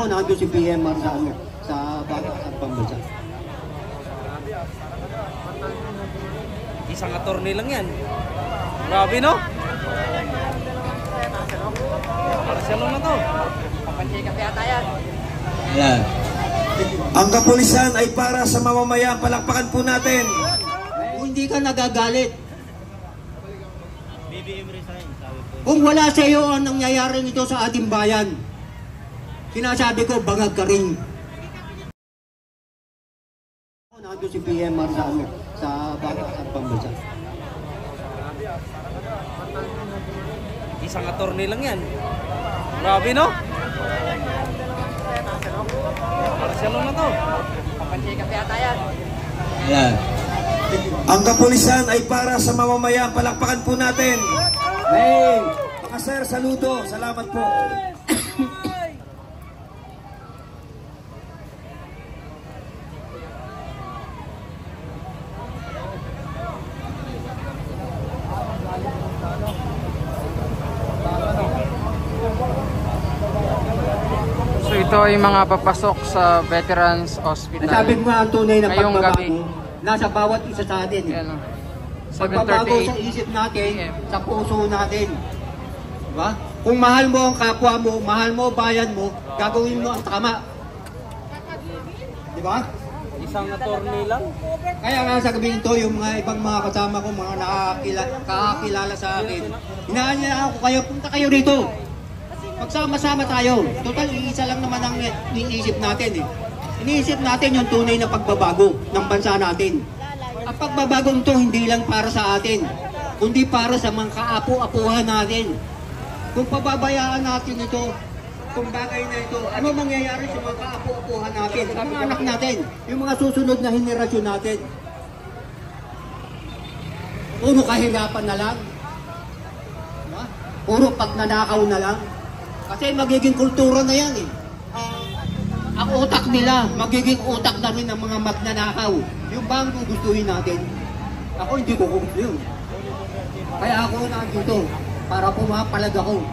nandun si PMR sa ano, sa pambansa. Isang attorney lang yan. Grabe, no? Marcelo na to. Papansikap yata yan. Ayan. Ang kapulisan ay para sa mamamayan. Palakpakan po natin. Kung hindi ka nagagalit, kung wala sa iyo ang nangyayari nito sa ating bayan, sinasabi ko, bangag ka rin. Nandun si PMR sa ano, sa pambansa. Isang attorney lang yan. Grabe, no? Marcelo na to. Papansikap yata yan. Ayan. Ang kapulisan ay para sa mamamayan. Palakpakan po natin. Hey, mga sir, saludo. Salamat po. So ito ay mga papasok sa Veterans Hospital. Sabi mo nga ang tunay na ngayong pagbabago, gabi. nasa bawat isa sa atin. Yan, oh. Pagbabago sa 7:38 isip natin, PM. sa puso natin. Diba? Kung mahal mo ang kapwa mo, mahal mo bayan mo, gagawin mo ang tama. Diba? Isang attorney lang. Kaya nga sa gabi ito, yung mga ibang mga kasama ko, mga nakakilala sa akin, inaanyayahan ko kayo, punta kayo rito. Magsama-sama tayo. Total, iisa lang naman ang iniisip natin eh. Iniisip natin yung tunay na pagbabago ng bansa natin. Ang pagbabagong ito hindi lang para sa atin, kundi para sa mga kaapu-apuhan natin. Kung pababayaan natin ito, kung bagay na ito, ano mangyayari sa mga kaapu-apuhan natin, sa mga anak natin, yung mga susunod na henerasyon natin? Puro kahirapan na lang. Diba? Puro pagnanakaw na lang. Kasi magiging kultura na yan eh. Ang utak nila, magiging utak na rin ng mga magnanakaw. Yung ba ang gugustuhin natin? Ako hindi ko gusto yun. Kaya ako nandito para pumapalag ako.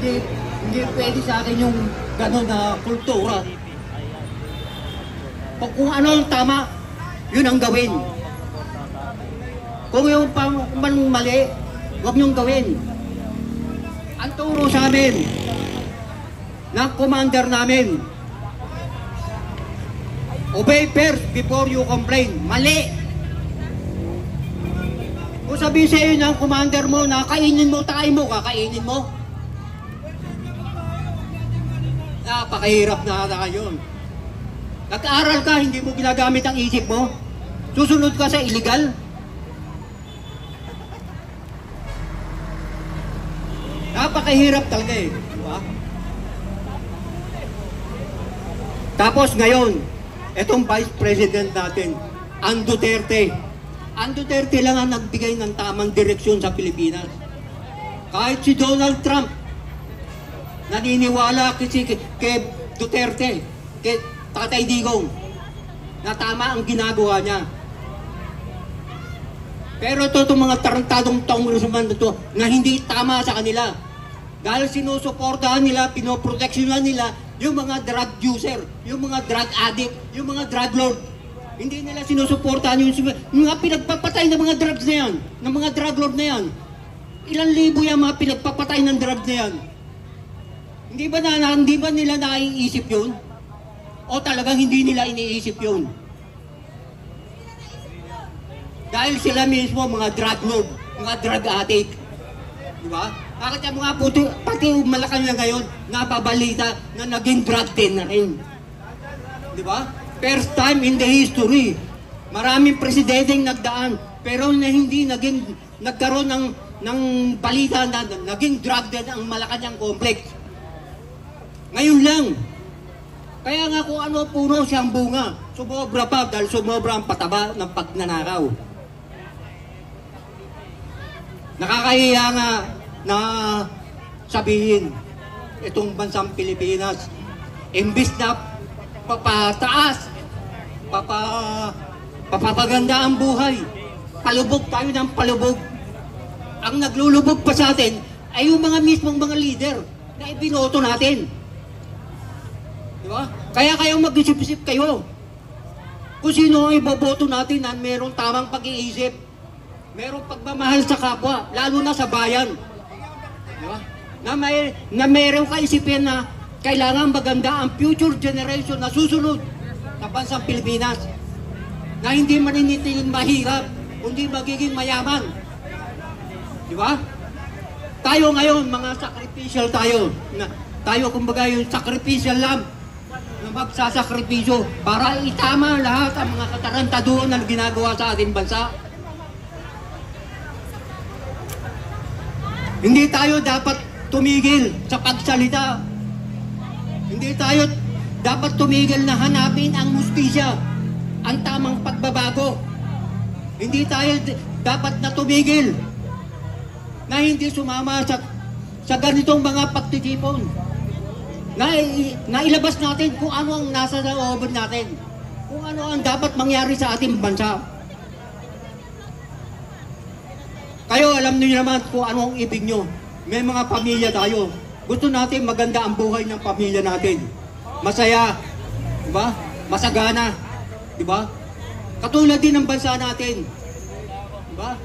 Hindi pwede sa akin yung gano'n na kultura. Kung ano ang tama, yun ang gawin. Kung yung mali, huwag niyong gawin. Ang turo sa amin ng commander namin, obey first before you complain. Mali! Kung sabihin sa iyo ng commander mo na kainin mo tayo mo, kakainin mo. Napakahirap na ata yun. Nag-aaral ka, hindi mo ginagamit ang isip mo. Susunod ka sa illegal. Napakahirap talaga eh. Diba? Tapos ngayon, itong Vice President natin, ang Duterte. Ang Duterte lang ang nagbigay ng tamang direksyon sa Pilipinas. Kahit si Donald Trump, naniniwala kay Duterte, kay Tatay Digong, na tama ang ginagawa niya. Pero ito itong mga tarantadong congressman na ito na hindi tama sa kanila. Dahil sinusuportahan nila, pinoproteksyonan nila yung mga drug user, yung mga drug addict, yung mga drug lord. Hindi nila sinusuportahan yung mga pinagpapatay ng mga drugs na yan, ng mga drug lord na yan. Ilang libo yung mga pinagpapatay ng drugs na yan. Hindi ba nila naiisip yun? O talagang hindi nila iniisip yun? Dahil sila mismo mga drug lord, mga drug addict. Diba? Bakit yung mga pati Malacanang ngayon, napabalita na naging drug den na rin. Diba? First time in the history. Maraming presidenteng nagdaan, pero na hindi nagkaroon ng balita na naging drug den ang Malacanang complex. Ngayon lang. Kaya nga kung ano puno siyang bunga, sumobra pa dahil sumobra ang pataba ng pagnanakaw. Nakakahiya nga na sabihin itong bansang Pilipinas, imbis na papataas, papapaganda ang buhay, palubog tayo ng palubog. Ang naglulubog pa sa atin ay yung mga mismong mga leader na ibinoto natin. Di ba? Kaya kayo mag-isip-isip kayo. Kung sino ang iboboto natin na merong tamang pag-iisip, merong pagmamahal sa kapwa, lalo na sa bayan. Di ba? Na merong kaisipin na kailangan maganda ang future generation na susunod sa bansang Pilipinas. Na hindi maninitigil mahirap, kundi magiging mayaman. Di ba? Tayo ngayon, mga sacrificial tayo. Tayo kumbaga yung sacrificial lamb na magsasakripisyo para itama lahat ang mga katarantaduhan na ginagawa sa ating bansa. Hindi tayo dapat tumigil sa pagsalita. Hindi tayo dapat tumigil na hanapin ang hustisya, ang tamang pagbabago. Hindi tayo dapat na tumigil na hindi sumama sa ganitong mga pagtitipon. Na ilabas natin kung ano ang nasa loob natin. Kung ano ang dapat mangyari sa ating bansa. Kayo alam niyo naman kung ano ang ibig nyo. May mga pamilya tayo. Gusto natin maganda ang buhay ng pamilya natin. Masaya, di ba? Masagana, di ba? Katulad din ng bansa natin. Di ba?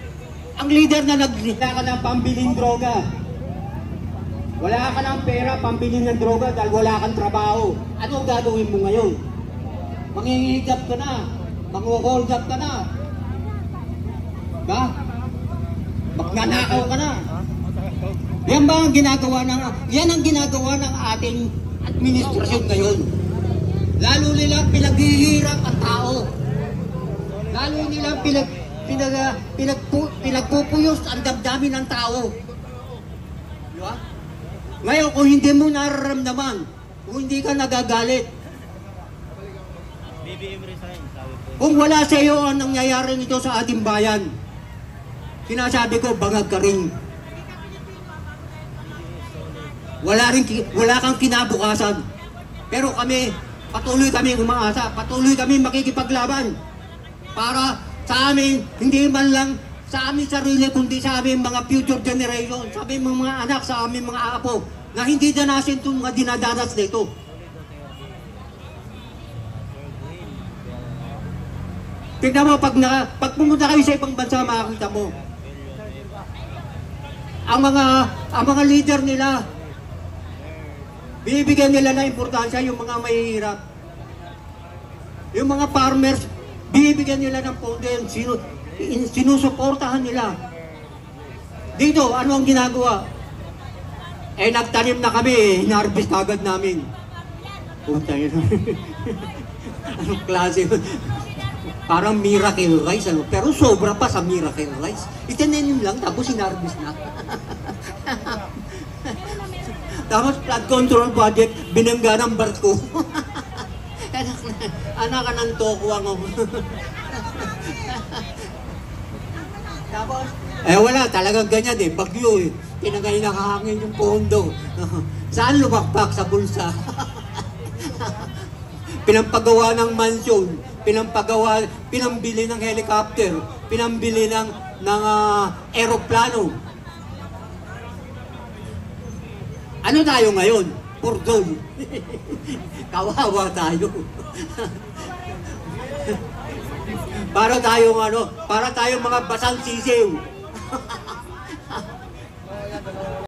Ang leader na naglita ka ng pambiling droga. Wala ka ng pera pambilin ng droga dahil wala kang trabaho. Ano gagawin mo ngayon? Mangingigap ka na. Mangu-hold up ka na. Ba? Magnanakaw ka na. Yan ba ang ginagawa yan ang ginagawa ng ating administrasyon ngayon. Lalo nila pinaghihirap ang tao. Lalo nila pinagpupuyos ang damdamin ng tao. Di ba? Ngayon, kung hindi mo nararamdaman, kung hindi ka nagagalit, kung wala sa iyo ang nangyayari nito sa ating bayan, sinasabi ko, bangag ka rin. Wala kang kinabukasan. Pero patuloy kami umaasa, patuloy kami makikipaglaban para sa amin, hindi man lang sa aming sarili, kundi sa aming mga future generation, sa aming mga anak, sa aming mga apo, na hindi danasin itong mga dinadanas dito. Tignan mo, pag pumunta kayo sa ibang bansa, makakita mo, ang mga leader nila, bibigyan nila na importansya yung mga mahihirap. Yung mga farmers, bibigyan nila ng pondo, sinusuportahan nila. Dito, ano ang ginagawa? Nagtanim na kami, hinarvest agad namin. Puta yun. Anong klase yun? Parang miracle rice, ano? Pero sobra pa sa miracle rice. Itinanim lang, tapos hinarvest na. Tapos flood control project, binangga ng barko. Anak ka ng tokwang ako. Tapos, wala, talagang ganyan bagyo Tinagay na kahangin yung pondo. Saan lumakpak? Sa bulsa. Pinampagawa ng mansyon, pinambili ng helicopter, pinambili ng aeroplano. Ano tayo ngayon? Purdol. Kawawa tayo. Para tayong mga basang sisiw.